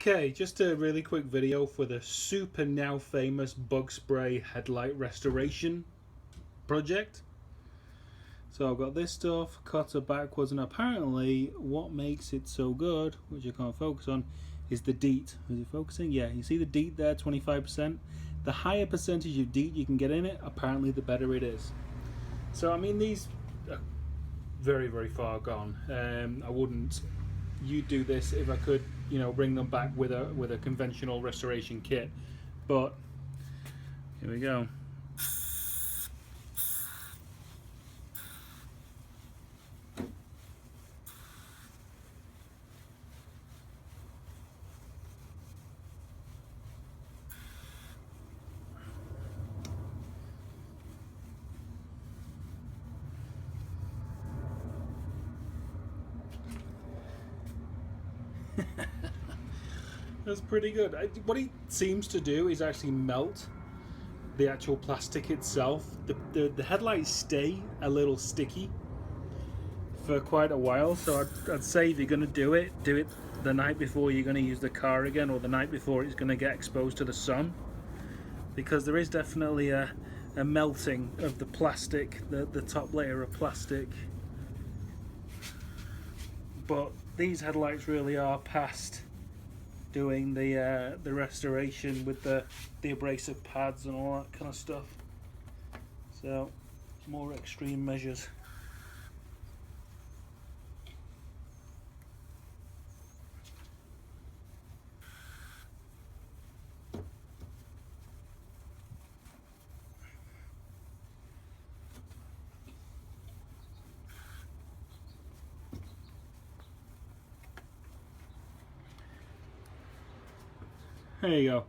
Okay, just a really quick video for the super now famous bug spray headlight restoration project. So I've got this stuff cut backwards, and apparently what makes it so good, which I can't focus on, is the DEET. Is it focusing? Yeah, you see the DEET there, 25%. The higher percentage of DEET you can get in it, apparently the better it is. So I mean, these are very, very far gone. I wouldn't do this if I could, bring them back with a conventional restoration kit. But here we go. That's pretty good. What he seems to do is actually melt the actual plastic itself. The headlights stay a little sticky for quite a while, so I'd say if you're going to do it the night before you're going to use the car again, or the night before it's going to get exposed to the sun, because there is definitely a melting of the plastic, the top layer of plastic. But these headlights really are past doing the restoration with the abrasive pads and all that kind of stuff. So more extreme measures. There you go.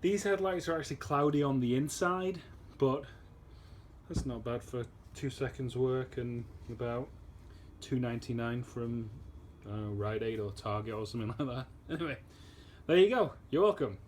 These headlights are actually cloudy on the inside, but that's not bad for 2 seconds work and about $2.99 from Rite Aid or Target or something like that. Anyway, there you go. You're welcome.